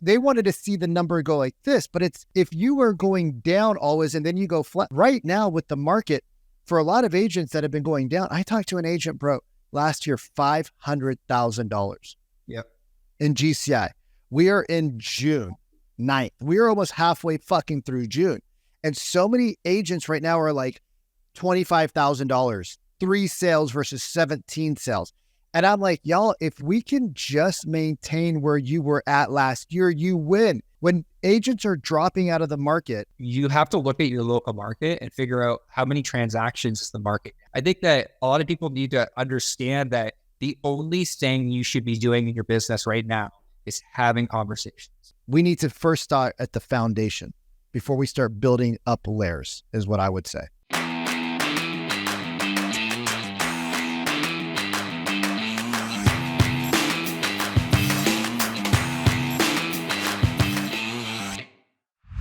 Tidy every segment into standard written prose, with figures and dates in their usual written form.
they wanted to see the number go like this, but it's, if you are going down always and then you go flat right now with the market, for a lot of agents that have been going down, I talked to an agent, bro, last year, $500,000 in GCI. We are in June 9th. We are almost halfway fucking through June. And so many agents right now are like $25,000, 3 sales versus 17 sales. And I'm like, y'all, if we can just maintain where you were at last year, you win. When agents are dropping out of the market, you have to look at your local market and figure out how many transactions is the market. I think that a lot of people need to understand that the only thing you should be doing in your business right now is having conversations. We need to first start at the foundation before we start building up layers, is what I would say.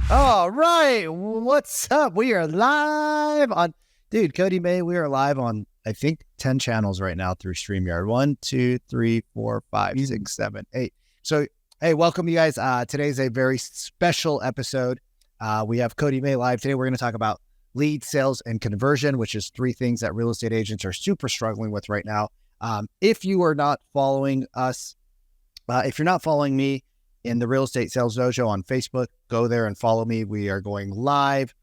All right, what's up? We are live on, dude, Cody May, we are live on, I think, 10 channels right now through StreamYard. 1, 2, 3, 4, 5, 6, 7, 8. So, hey, welcome you guys. Today's a very special episode. We have Cody May live. Today we're going to talk about lead, sales, and conversion, which is 3 things that real estate agents are super struggling with right now. If you are not following us, if you're not following me in the Real Estate Sales Dojo on Facebook, go there and follow me. We are going live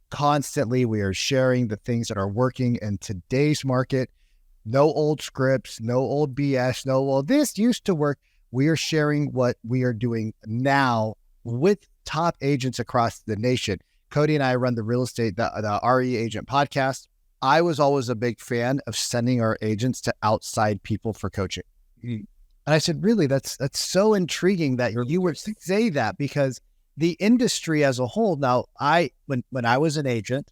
constantly. We are sharing the things that are working in today's market. No old scripts, no old BS, no, well, this used to work. We are sharing what we are doing now with top agents across the nation. Cody and I run the real estate, the RE Agent podcast. I was always a big fan of sending our agents to outside people for coaching. And I said, really, that's so intriguing that you would say that, because the industry as a whole, now when I was an agent,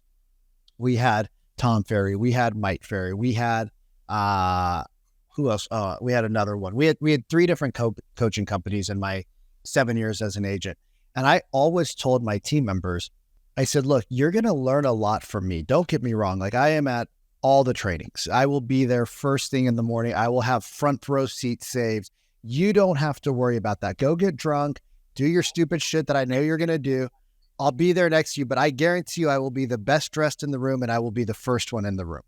we had Tom Ferry, we had Mike Ferry, we had, who else? We had another one. We had 3 different coaching companies in my 7 years as an agent. And I always told my team members, I said, look, you're going to learn a lot from me. Don't get me wrong. Like, I am at all the trainings. I will be there first thing in the morning. I will have front row seat saves. You don't have to worry about that. Go get drunk, do your stupid shit that I know you're going to do. I'll be there next to you, but I guarantee you I will be the best dressed in the room, and I will be the first one in the room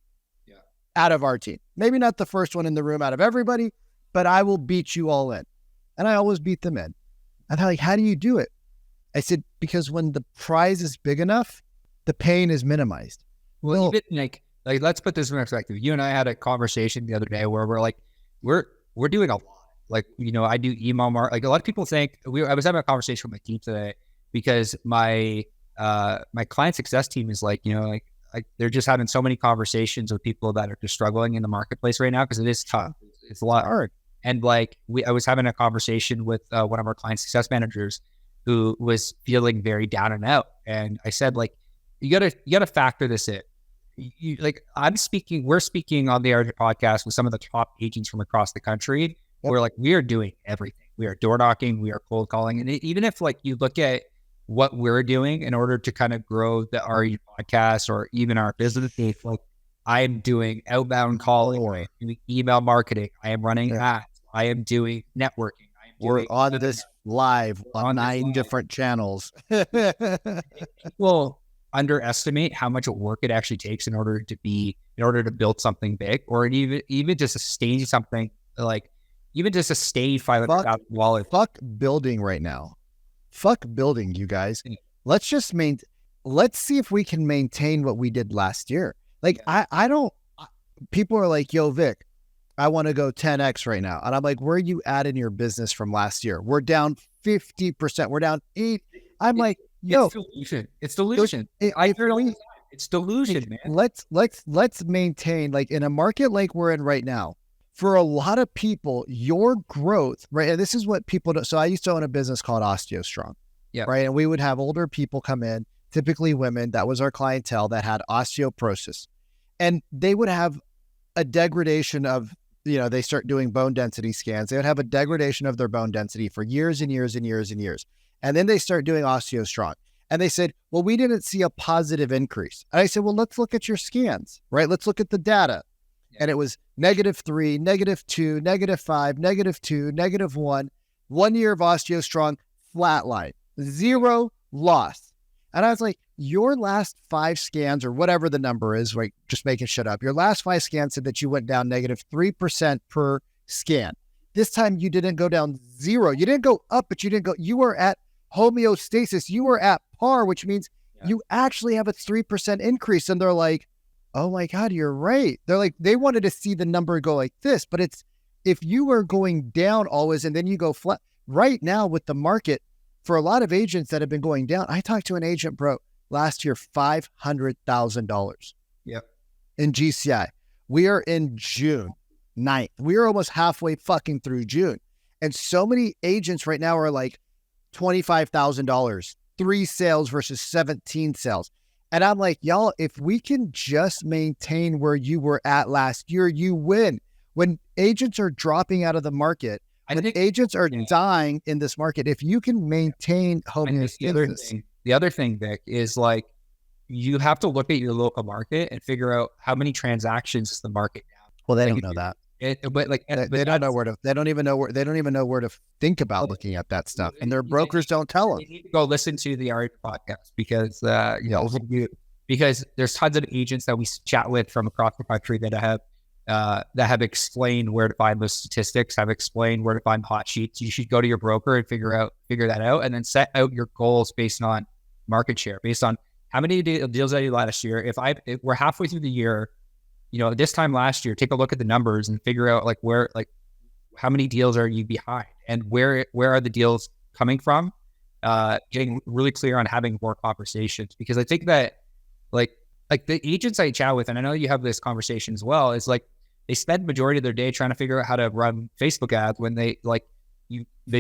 out of our team. Maybe not the first one in the room out of everybody, but I will beat you all in. And I always beat them in. And they're like, how do you do it? I said, because when the prize is big enough, the pain is minimized. Well, even like let's put this in perspective. You and I had a conversation the other day where we're like, we're doing a lot. Like, you know, I do email like a lot of people think I was having a conversation with my team today because my client success team is like, you know, like they're just having so many conversations with people that are just struggling in the marketplace right now because it is tough. It's a lot hard. And like I was having a conversation with one of our client success managers who was feeling very down and out. And I said, like, you gotta factor this in. We're speaking on the RJ podcast with some of the top agents from across the country. Yep. We're like, we are doing everything. We are door knocking, we are cold calling. And even if like you look at what we're doing in order to kind of grow the RE podcast or even our business, like I am doing outbound calling, I am doing email marketing, I am running ads, I am doing networking. We're on this live on 9 different channels. People underestimate how much work it actually takes in order to build something big, or even just sustain something, like even just sustain $500,000. Fuck building right now. Fuck building, you guys. Let's just let's see if we can maintain what we did last year. Like, I don't, people are like, yo, Vic, I want to go 10X right now. And I'm like, where are you at in your business from last year? We're down 50%. We're down 8. I'm like, yo. It's delusion. I hear it all the time. It's delusion, man. Let's maintain, like in a market like we're in right now, for a lot of people, your growth, right? And this is what people do. So I used to own a business called Osteo Strong, right? And we would have older people come in, typically women. That was our clientele that had osteoporosis. And they would have a degradation of, you know, they start doing bone density scans. They would have a degradation of their bone density for years and years and years and years. And then they start doing Osteo Strong. And they said, well, we didn't see a positive increase. And I said, well, let's look at your scans, right? Let's look at the data. And it was -3, -2, -5, -2, -1. 1 year of Osteo Strong, flatline, 0 loss. And I was like, your last 5 scans or whatever the number is, like just making shit up. Your last 5 scans said that you went down negative 3% per scan. This time you didn't go down 0. You didn't go up, but you were at homeostasis. You were at par, which means you actually have a 3% increase. And they're like, oh my God, you're right. They're like, they wanted to see the number go like this, but it's, if you were going down always and then you go flat right now with the market, for a lot of agents that have been going down, I talked to an agent, bro, last year, $500,000 in GCI. We are in June 9th. We are almost halfway fucking through June. And so many agents right now are like $25,000, 3 sales versus 17 sales. And I'm like, y'all, if we can just maintain where you were at last year, you win. When agents are dropping out of the market, agents are dying in this market, if you can maintain homeostasis. The other thing, Vic, is like, you have to look at your local market and figure out how many transactions is the market now. Well, they don't know that. They don't even know where to think about looking at that stuff, and their brokers don't tell them. You need to go listen to the Art podcast because there's tons of agents that we chat with from across the country that have explained where to find those statistics, have explained where to find hot sheets. You should go to your broker and figure that out, and then set out your goals based on market share, based on how many deals I did last year. If we're halfway through the year, this time last year, take a look at the numbers and figure out how many deals are you behind and where are the deals coming from? Getting really clear on having more conversations, because I think that like the agents I chat with, and I know you have this conversation as well, is like they spend majority of their day trying to figure out how to run Facebook ads when they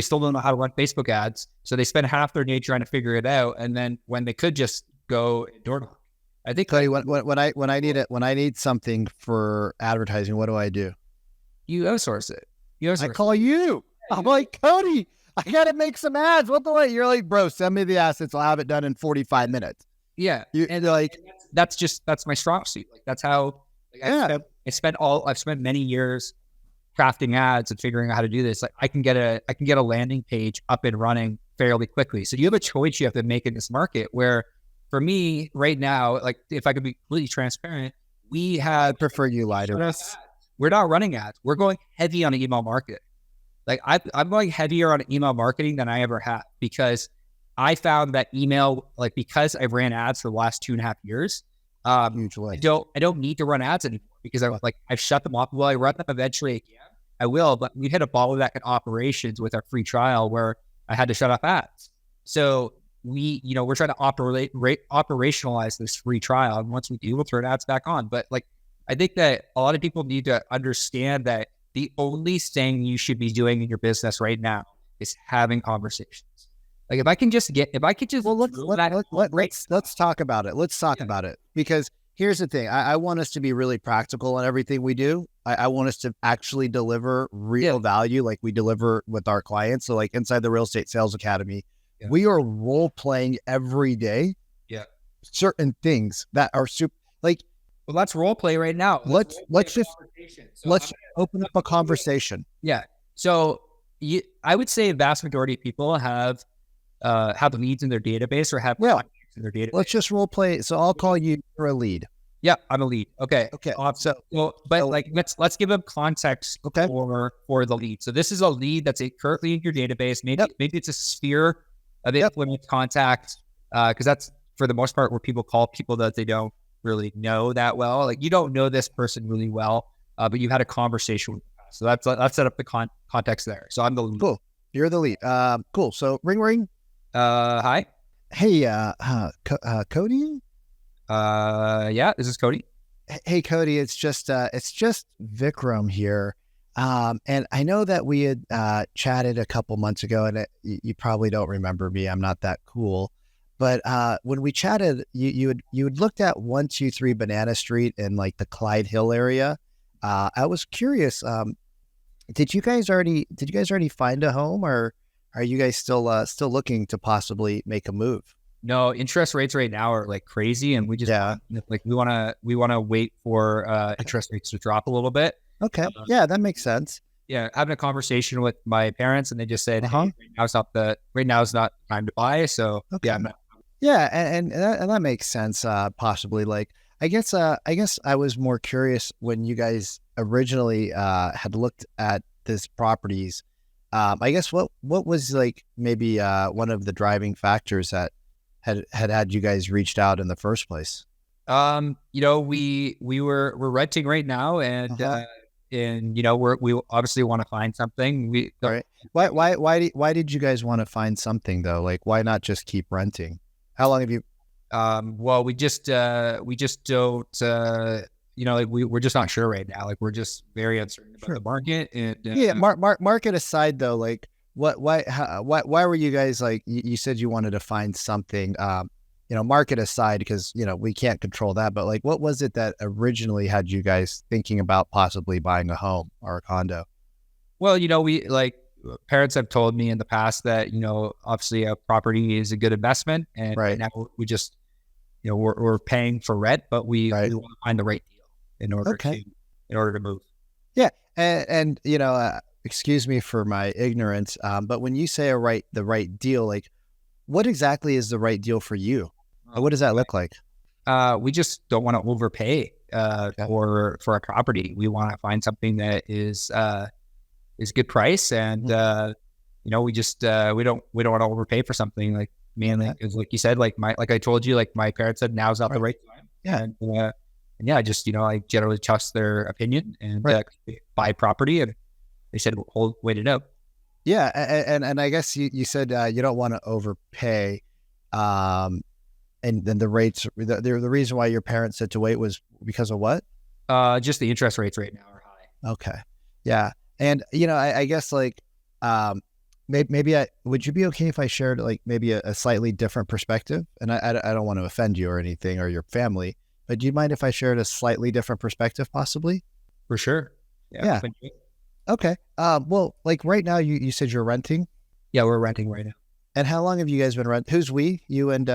still don't know how to run Facebook ads. So they spend half their day trying to figure it out. And then when they could just go door knock. I think Cody, when I need something for advertising, what do? You outsource it. I call you. I'm like, Cody, I got to make some ads. What the way? You're like, bro, send me the assets. I'll have it done in 45 minutes. Yeah. And that's my strong suit. Like that's how I've spent many years crafting ads and figuring out how to do this. Like I can get a landing page up and running fairly quickly. So you have a choice you have to make in this market where, for me right now, like if I could be completely transparent, I prefer you lie to us. We're not running ads. We're going heavy on email marketing. Like I'm going heavier on email marketing than I ever have, because I found that email, like because I've ran ads for the last 2.5 years, I don't need to run ads anymore, because I've shut them off. Will I run them eventually again? I will, but we hit a bottleneck in operations with our free trial where I had to shut off ads. So we're trying to operationalize this free trial. And once we do, we'll turn ads back on. But like, I think that a lot of people need to understand that the only thing you should be doing in your business right now is having conversations. Like let's talk about it. Let's talk about it, because here's the thing. I want us to be really practical on everything we do. I want us to actually deliver real value, like we deliver with our clients. So like inside the Real Estate Sales Academy, we are role playing every day. Yeah. Certain things that are super like, well, let's role play right now. Let's open up a conversation. Yeah. So I would say a vast majority of people have leads in their database or have contacts in their database. Let's just role play. So I'll call you for a lead. Yeah, I'm a lead. Okay. Awesome. Let's give them context for the lead. So this is a lead that's currently in your database. Maybe it's a sphere of influence contact, because that's for the most part where people call people that they don't really know that well. Like you don't know this person really well, but you've had a conversation with them. So let's set up the context there. So I'm the lead. Cool. You're the lead. Cool. So ring. Hi. Hey, Cody. Yeah, this is Cody. Hey, Cody. It's just Vikram here. And I know that we had chatted a couple months ago, and you probably don't remember me. I'm not that cool. But when we chatted, you had looked at 123 Banana Street in like the Clyde Hill area. I was curious. Did you guys already find a home, or are you guys still looking to possibly make a move? No, interest rates right now are like crazy, and we just we want to wait for interest rates to drop a little bit. Okay, yeah, that makes sense. yeah, having a conversation with my parents, and they just said, Uh-huh. "Hey, right now is not time to buy." So Okay. yeah, I'm not, Yeah, and that makes sense. Possibly, like I guess I was more curious when you guys originally had looked at this properties. I guess what was like maybe one of the driving factors that had you guys reached out in the first place? we're renting right now, Uh-huh. and we obviously want to find something. We All don't. right. Why did you guys want to find something though? Like why not just keep renting? How long have you? Well, we just don't. Like we're just not sure right now. Like we're just very uncertain about Sure. the market, and Yeah, market aside though, like why were you guys like you said you wanted to find something market aside because we can't control that, but like what was it that originally had you guys thinking about possibly buying a home or a condo? well, we like parents have told me in the past that obviously a property is a good investment, and right Right, now we just we're paying for rent, but we right. want to find the right deal in order Okay. to move. Yeah, and excuse me for my ignorance, but when you say the right deal, like what exactly is the right deal for you? What does that look like? We just don't want to overpay Okay. for a property. We want to find something that is good price, and we just we don't want to overpay for something, like mainly Okay. because like you said, like I told you, like my parents said now's not the Right. right time, Yeah. and yeah, just I generally trust their opinion and Right. buy property, and they said hold wait it out. Yeah, and I guess you said you don't want to overpay, um, and then the rates. The reason why your parents said to wait was because of what? Just the interest rates right now are high. Okay, yeah, and I guess like, maybe would you be okay if I shared like maybe a slightly different perspective? And I don't want to offend you or anything or your family, but do you mind if I shared a slightly different perspective, possibly? For sure. Yeah. Yeah. Okay. Well, like right now, you said you're renting, Yeah, we're renting right now. and how long have you guys been rent? Who's we? You and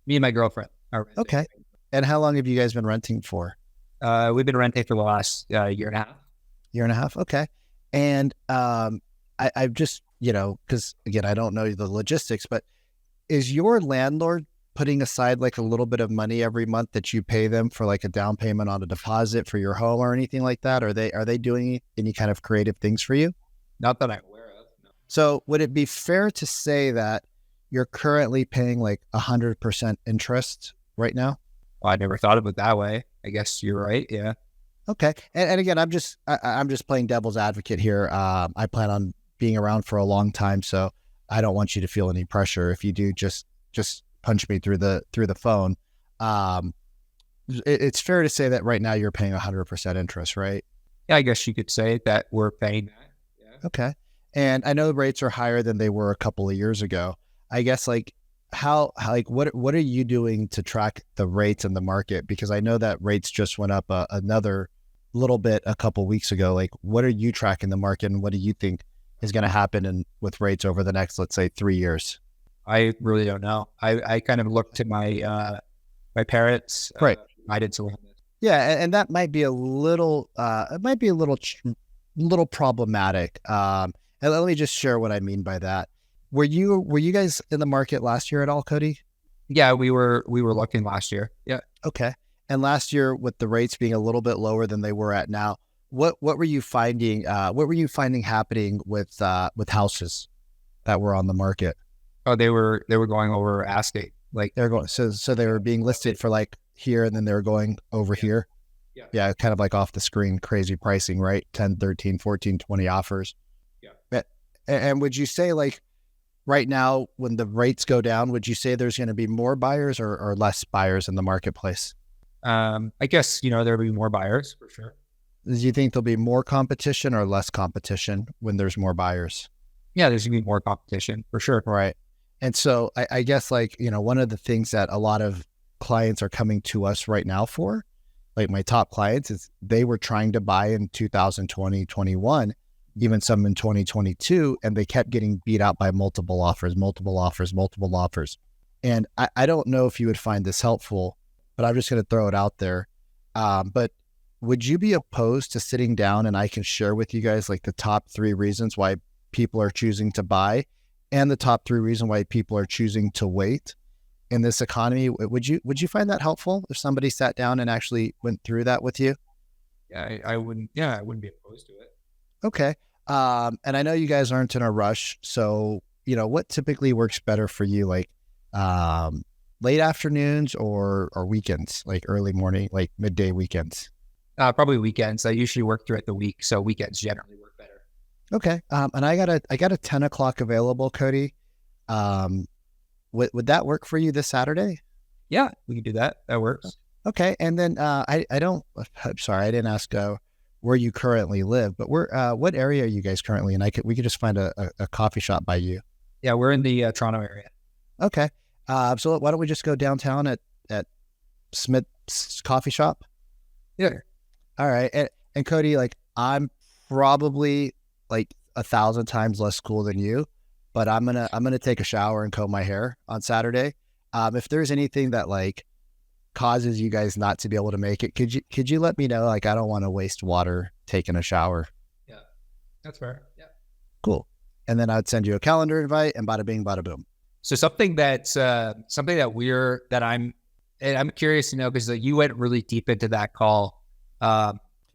Me and my girlfriend are renting. Okay. And how long have you guys been renting for? We've been renting for the last year and a half. Year and a half. Okay. And I've just, because again, I don't know the logistics, but is your landlord putting aside like a little bit of money every month that you pay them for like a down payment on a deposit for your home or anything like that? Are they doing any kind of creative things for you? Not that I'm aware of. No. So would it be fair to say that you're currently paying like 100% interest right now? Well, I never thought of it that way. I guess you're right. Yeah. Okay. And again, I'm just playing devil's advocate here. I plan on being around for a long time, so I don't want you to feel any pressure. If you do, just punch me through the phone. Um, it's fair to say that right now you're paying 100% interest, right? Yeah, I guess you could say that we're paying that. Yeah. Okay. And I know rates are higher than they were a couple of years ago. I guess like how like what are you doing to track the rates in the market? Because I know that rates just went up another little bit a couple weeks ago. Like what are you tracking the market, and what do you think is going to happen with rates over the next, let's say, 3 years? I really don't know. I kind of looked to my parents. Right. I did so. Yeah, and that might be a little it might be a little problematic. And let me just share what I mean by that. Were you guys in the market last year at all, Cody? Yeah, we were looking last year. Yeah. Okay. And last year, with the rates being a little bit lower than they were at now, what were you finding? What were you finding happening with houses that were on the market? Oh, they were going over asking. Like They're going so they were being listed for like here, and then they were going over here. Yeah. Yeah, kind of like off the screen, crazy pricing, right? 10, 13, 14, 20 offers. Yeah. And would you say like right now, when the rates go down, would you say there's going to be more buyers or less buyers in the marketplace? I guess there'll be more buyers for sure. Do you think there'll be more competition or less competition when there's more buyers? Yeah, there's gonna be more competition for sure. Right. And so I guess like, one of the things that a lot of clients are coming to us right now for, like my top clients, is they were trying to buy in 2020, 21, even some in 2022, and they kept getting beat out by multiple offers, multiple offers, multiple offers. And I don't know if you would find this helpful, but I'm just going to throw it out there. But would you be opposed to sitting down and I can share with you guys like the top 3 reasons why people are choosing to buy and the top 3 reasons why people are choosing to wait in this economy? Would you find that helpful if somebody sat down and actually went through that with you? Yeah, I wouldn't. Yeah, I wouldn't be opposed to it. Okay. And I know you guys aren't in a rush, so what typically works better for you, like late afternoons or weekends, like early morning, like midday weekends? Probably weekends. I usually work throughout the week, so weekends generally work better. Okay. And I got a 10 o'clock available, Cody. Would that work for you this Saturday? Yeah, we can do that. That works. Okay. And then I'm sorry, I didn't ask where you currently live, but what area are you guys currently in? We could just find a coffee shop by you. Yeah, we're in the Toronto area. Okay. So why don't we just go downtown at Smith's coffee shop? Yeah. All right. And Cody, like, I'm probably like 1,000 times less cool than you, but I'm gonna take a shower and comb my hair on Saturday. If there's anything that like causes you guys not to be able to make it, could you let me know? Like, I don't want to waste water taking a shower. Yeah, that's fair. Yeah. Cool. And then I'd send you a calendar invite, and bada bing, bada boom. So something that I'm curious to know, because you went really deep into that call.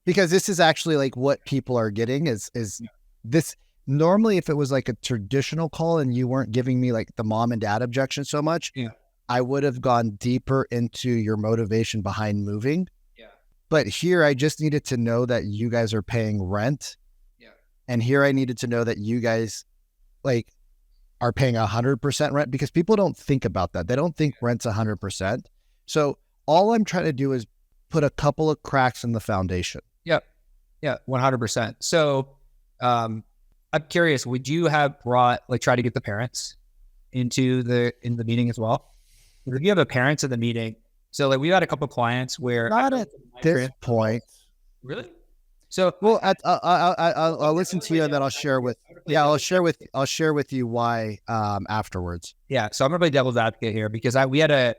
Because this is actually like what people are getting is this. Normally, if it was like a traditional call and you weren't giving me like the mom and dad objection so much, I would have gone deeper into your motivation behind moving. Yeah. But here I just needed to know that you guys are paying rent. Yeah. And here I needed to know that you guys like are paying 100% rent, because people don't think about that. They don't think rent's 100%. So all I'm trying to do is put a couple of cracks in the foundation. Yep. Yeah. 100%. So, I'm curious, would you have try to get the parents in the meeting as well? If you have the parents in the meeting, so like we had a couple of clients where not at this point. Really? So well, I'll listen to you and then I'll share with you why afterwards. Yeah. So I'm gonna play devil's advocate here, because we had a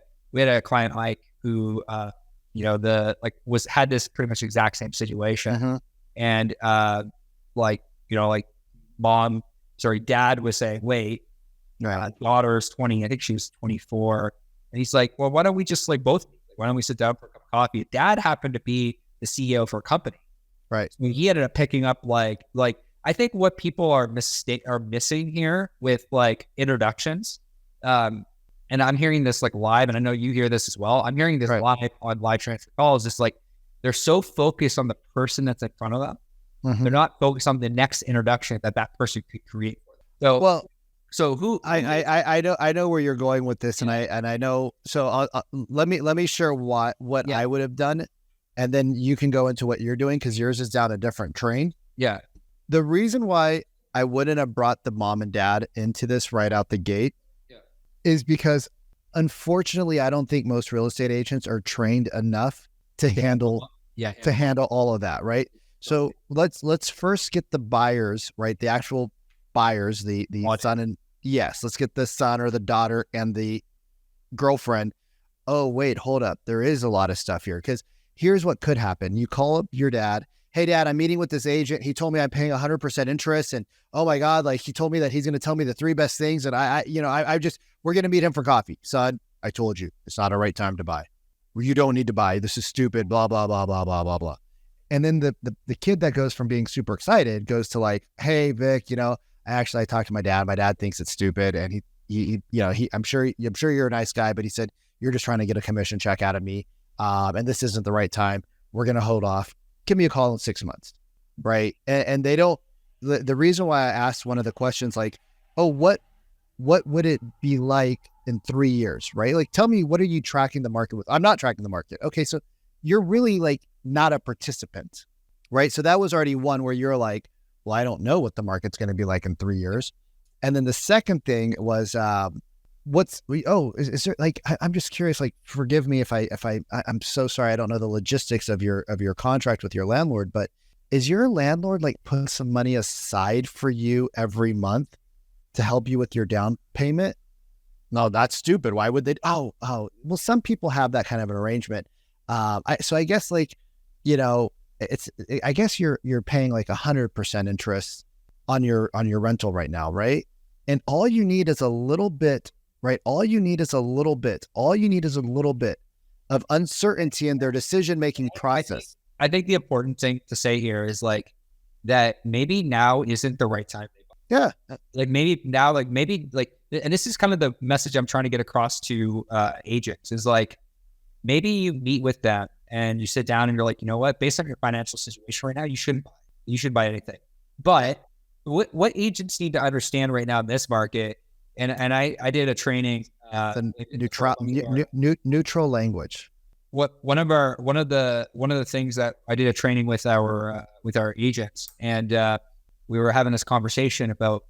client, Mike, who had this pretty much exact same situation, and dad was saying, wait, daughter's 20, I think she was 24. And he's like, well, why don't we just why don't we sit down for a cup of coffee? Dad happened to be the CEO for a company. Right. So he ended up picking up I think what people are missing here with like introductions. And I'm hearing this like live, and I know you hear this as well. I'm hearing this live on live transfer calls. It's like, they're so focused on the person that's in front of them. They're not focused on the next introduction that person could create for them. So, I know where you're going with this, and I know. So let me share what I would have done, and then you can go into what you're doing, because yours is down a different train. Yeah. The reason why I wouldn't have brought the mom and dad into this right out the gate is because, unfortunately, I don't think most real estate agents are trained enough to handle all of that. Right. So let's first get the buyers, right? The actual buyers, the son and let's get the son or the daughter and the girlfriend. Oh, wait, hold up. There is a lot of stuff here, because here's what could happen. You call up your dad. Hey, Dad, I'm meeting with this agent. He told me I'm paying 100% interest. And oh my God, like he told me that he's going to tell me the 3 best things. And we're going to meet him for coffee. Son, I told you, it's not a right time to buy. You don't need to buy. This is stupid, blah, blah, blah, blah, blah, blah, blah. And then the kid that goes from being super excited goes to like, hey, Vic, I talked to my dad. My dad thinks it's stupid. And I'm sure you're a nice guy, but he said, you're just trying to get a commission check out of me. And this isn't the right time. We're going to hold off. Give me a call in 6 months. Right. And they don't, the reason why I asked one of the questions, like, oh, what would it be like in 3 years? Right. Like, tell me, what are you tracking the market with? I'm not tracking the market. Okay. So you're really like not a participant. Right. So that was already one where you're like, well, I don't know what the market's going to be like in 3 years. And then the second thing was, is there like, I'm just curious, like, forgive me if I'm so sorry. I don't know the logistics of your contract with your landlord, but is your landlord like putting some money aside for you every month to help you with your down payment? No, that's stupid. Why would they? Well, some people have that kind of an arrangement. So I guess like, I guess you're paying like 100% interest on your rental right now, right? And all you need is a little bit, right? All you need is a little bit of uncertainty in their decision-making process. I think the important thing to say here is like that maybe now isn't the right time. Yeah. Like maybe now, like maybe like, and this is kind of the message I'm trying to get across to agents is like, maybe you meet with them and you sit down and you're like, you know what, based on your financial situation right now, you shouldn't buy anything. But what agents need to understand right now in this market, and I did a training, neutral language. One of the things that I did a training with our agents, and we were having this conversation about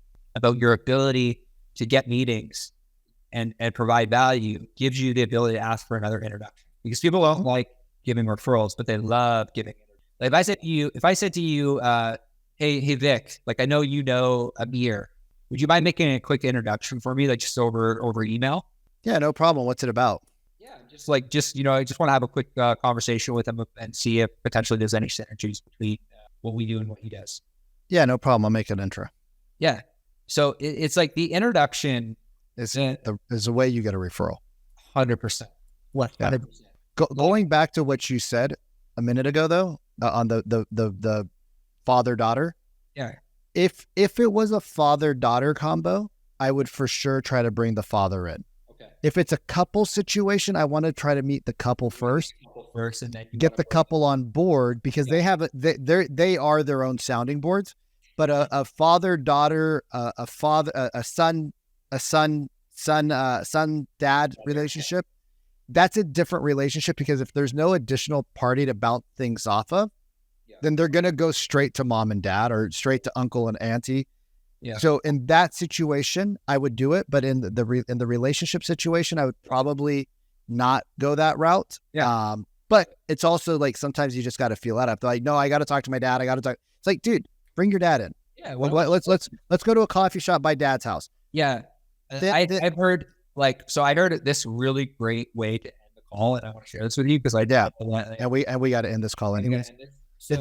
your ability to get meetings and provide value gives you the ability to ask for another introduction, because people don't like giving referrals, but they love giving. Like if I said to you, hey Vic, like I know you know Amir, would you mind making a quick introduction for me, like just over email? Yeah, no problem. What's it about? Yeah, I just want to have a quick conversation with him and see if potentially there's any synergies between what we do and what he does. Yeah, no problem. I'll make an intro. Yeah. So it's like the introduction is the way you get a referral. 100%. What? 100%. Going back to what you said a minute ago, though, on the father-daughter. Yeah. If it was a father-daughter combo, I would for sure try to bring the father in. Okay. If it's a couple situation, I want to try to meet the couple first. And then get the couple on board, because they have they are their own sounding boards. But a father-daughter, a son-dad relationship, that's a different relationship, because if there's no additional party to bounce things off of, then they're going to go straight to mom and dad or straight to uncle and auntie. Yeah. So in that situation, I would do it. But in the relationship situation, I would probably not go that route. Yeah. But it's also like sometimes you just got to feel out. I'm like, no, I got to talk to my dad. It's like, dude, bring your dad in. Yeah. Well, let's go to a coffee shop by dad's house. Yeah. I've heard so I heard this really great way to end the call, and I want to share this with you because I did. And we got to end this call anyways. So,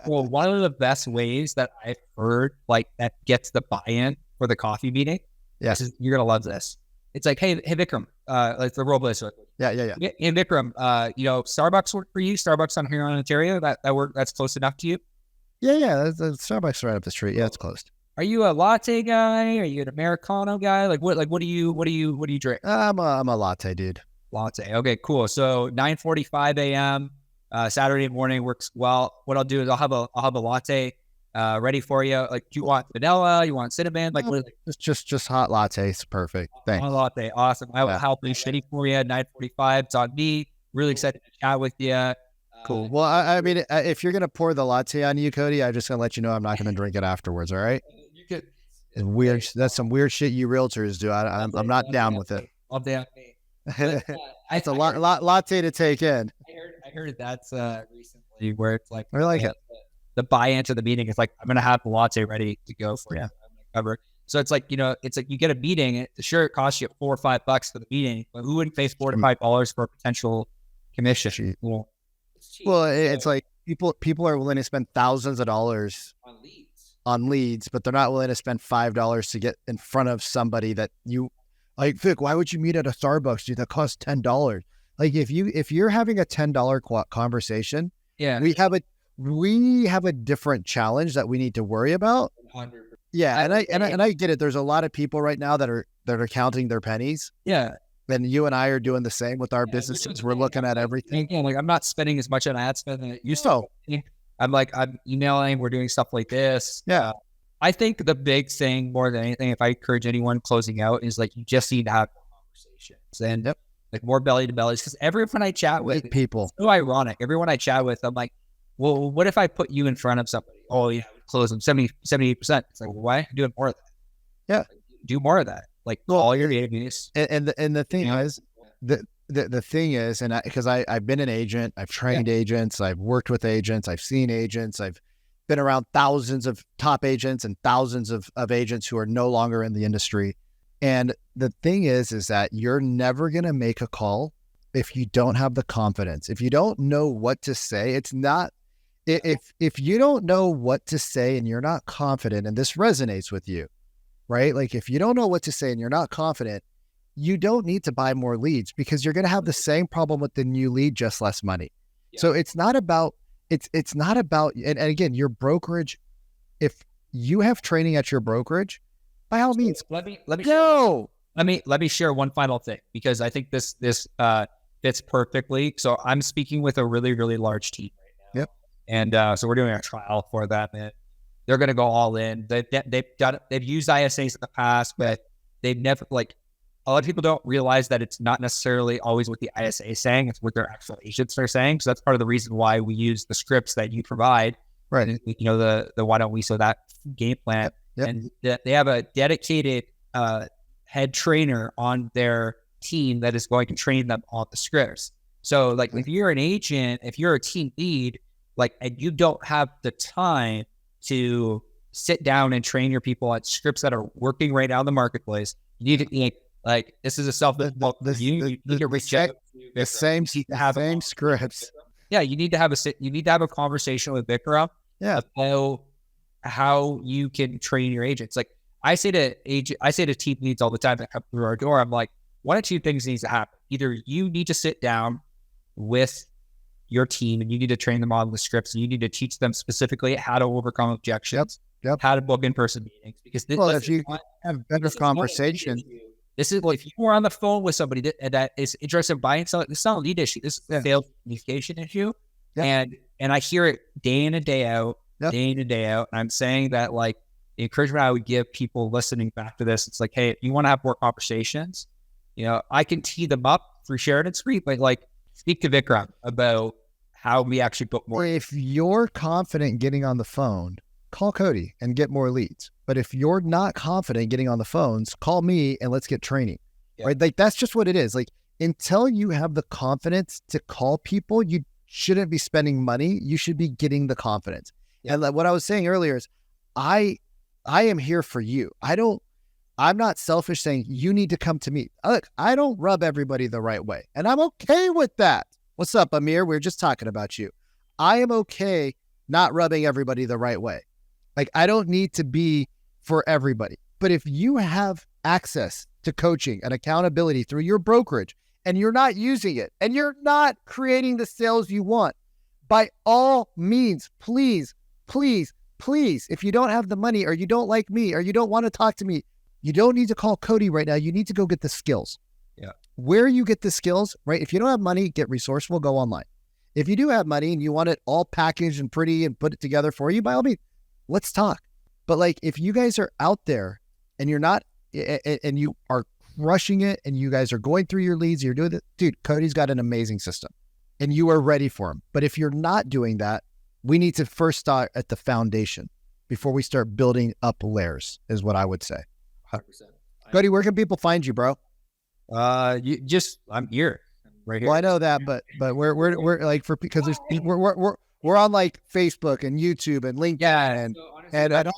well, one of the best ways that I've heard like that gets the buy-in for the coffee meeting. Yes, you're gonna love this. It's like, hey Vikram, like the role play. Yeah. Hey Vikram, Starbucks work for you? Starbucks on here in Ontario, that's close enough to you? Yeah. The Starbucks right up the street. Yeah, it's closed. Are you a latte guy? Are you an Americano guy? Like what do you drink? I'm a latte dude. Latte. Okay, cool. So 9:45 a.m. Saturday morning works well. What I'll do is I'll have a latte ready for you. Like, do you want vanilla? You want cinnamon? Like, just hot latte is perfect. Thanks. Hot latte, awesome. I will help you shitty for you at 9:45. It's on me. Really excited to chat with you. Cool. Well, I mean, if you're gonna pour the latte on you, Cody, I'm just gonna let you know I'm not gonna drink it afterwards. All right. You could. It's weird. That's some weird shit you realtors do. I'm not down with it. All down me. It's a latte to take in. I heard that's recently where it's like, I like it. The buy-in to the meeting is like, I'm gonna have the latte ready to go for you. I'm gonna cover. So it's like, it's like you get a meeting. Sure, it costs you $4 or $5 for the meeting, but who wouldn't pay $4 to $5 for a potential commission? Well, it's like people are willing to spend thousands of dollars on leads, but they're not willing to spend $5 to get in front of somebody that you like. Vic, why would you meet at a Starbucks, dude? That costs $10. Like if you're having a $10 conversation, we have a different challenge that we need to worry about. 100%. Yeah, and I get it. There's a lot of people right now that are counting their pennies. Yeah. And you and I are doing the same with our businesses. We're looking at everything. Again, like I'm not spending as much on ad spend that used to. I'm emailing. We're doing stuff like this. Yeah. I think the big thing more than anything, if I encourage anyone closing out, is like you just need to have more conversations and like more belly to bellies. Because everyone I chat with, people, it's so ironic. Everyone I chat with, I'm like, well, what if I put you in front of somebody? Oh yeah, close them 78%. It's like, well, why are you doing more of that? Yeah, like, do more of that. Like all your interviews. And the thing is, the thing is, and because I've been an agent, I've trained agents, I've worked with agents, I've seen agents, I've been around thousands of top agents and thousands of agents who are no longer in the industry. And the thing is that you're never going to make a call if you don't have the confidence. If you don't know what to say, it's not If you don't know what to say and you're not confident, and this resonates with you, right? Like if you don't know what to say and you're not confident, you don't need to buy more leads because you're going to have the same problem with the new lead, just less money. Yeah. So it's not about, it's not about, and again, your brokerage, if you have training at your brokerage, by all means, let me go. Let me share one final thing, because I think this fits perfectly. So I'm speaking with a really, really large team right now. Yep. And so we're doing a trial for them, and they're going to go all in. They've used ISAs in the past, but they've never, like, a lot of people don't realize that it's not necessarily always what the ISA is saying. It's what their actual agents are saying. So that's part of the reason why we use the scripts that you provide. Right. And, you know, the why don't we, so that game plan. Yep. And they have a dedicated head trainer on their team that is going to train them on the scripts. So like if you're an agent, if you're a team lead, like, and you don't have the time to sit down and train your people on scripts that are working right now in the marketplace, you need to like, this is a you need to reach out to the same scripts. Yeah, you need to have a conversation with Vikram about how you can train your agents. Like I say to team leads all the time that come through our door, I'm like, one of two things needs to happen. Either you need to sit down with your team and you need to train them on the scripts, and you need to teach them specifically how to overcome objections, how to book in-person meetings. Because if you have better conversation, this is like, if you are on the phone with somebody that is interested in buying something, this is not a lead issue. This is a sales communication issue. Yep. And I hear it day in and day out, And I'm saying that, like, the encouragement I would give people listening back to this, it's like, hey, if you want to have more conversations, you know, I can tee them up through Sheridan Street, but like, speak to Vikram about how we actually book more. If you're confident getting on the phone, call Cody and get more leads. But if you're not confident getting on the phones, call me and let's get training, right? Like, that's just what it is. Like, until you have the confidence to call people, you shouldn't be spending money. You should be getting the confidence. And like what I was saying earlier is I am here for you. I'm not selfish saying you need to come to me. Look, I don't rub everybody the right way, and I'm okay with that. What's up, Amir? We were just talking about you. I am okay not rubbing everybody the right way. Like, I don't need to be for everybody. But if you have access to coaching and accountability through your brokerage and you're not using it and you're not creating the sales you want, by all means, please, if you don't have the money or you don't like me or you don't want to talk to me, you don't need to call Cody right now. You need to go get the skills. Yeah. Where you get the skills, right? If you don't have money, get resourceful, go online. If you do have money and you want it all packaged and pretty and put it together for you, by all means, let's talk. But like, if you guys are out there and you're not, and you are crushing it and you guys are going through your leads, you're doing it, dude, Cody's got an amazing system and you are ready for him. But if you're not doing that, we need to first start at the foundation before we start building up layers, is what I would say. 100%. Cody, where can people find you, bro? I'm here, right here. Well, I know that, but we're like, because there's we're on like Facebook and YouTube and LinkedIn and I don't.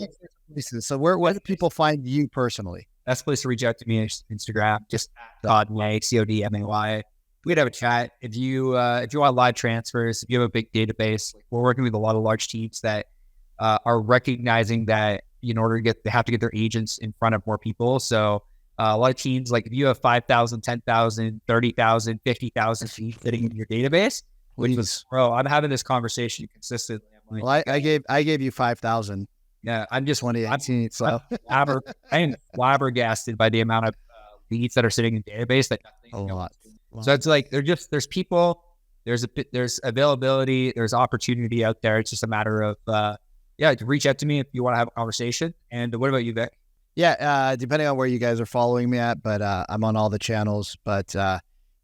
So where do people find you personally? Best place to reach out to me is Instagram, just Codmay, CODMAY. We'd have a chat. If you want live transfers, if you have a big database, like, we're working with a lot of large teams that are recognizing that in order to they have to get their agents in front of more people. So a lot of teams, like, if you have 5,000, 10,000, 30,000, 50,000 feet sitting in your database, I'm having this conversation consistently. I'm like, well, I gave you 5,000. Yeah, I'm just 2018. So I am flabbergasted by the amount of leads that are sitting in the database. That a lot. So it's like there's people, there's availability, there's opportunity out there. It's just a matter of to reach out to me if you want to have a conversation. And what about you, Vic? Yeah, depending on where you guys are following me at, but I'm on all the channels. But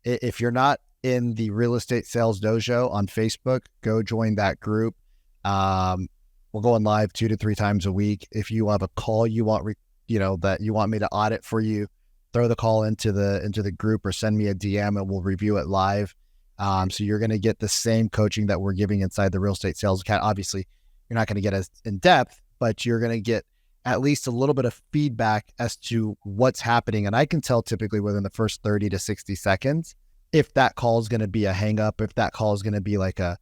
if you're not in the Real Estate Sales Dojo on Facebook, go join that group. We're going live 2 to 3 times a week. If you have a call you want, that you want me to audit for you, throw the call into the group or send me a DM and we'll review it live. So you're going to get the same coaching that we're giving inside the Real Estate Sales Academy. Obviously, you're not going to get as in depth, but you're going to get at least a little bit of feedback as to what's happening. And I can tell typically within the first 30 to 60 seconds if that call is going to be a hang up, if that call is going to be like a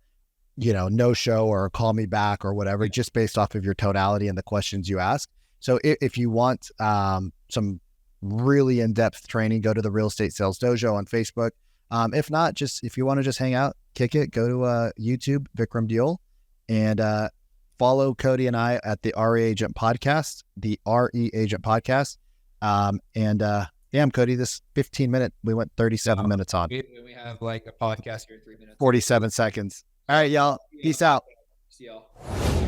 no show or call me back or whatever, just based off of your tonality and the questions you ask. So if you want some really in-depth training, go to the Real Estate Sales Dojo on Facebook. If not, if you want to just hang out, kick it, go to YouTube, Vikram Deol, and follow Cody and I at the RE Agent Podcast, damn, Cody, this 15-minute, we went 37 minutes on. We have like a podcast here in 3 minutes. 47 seconds. All right, y'all. Peace out. See y'all.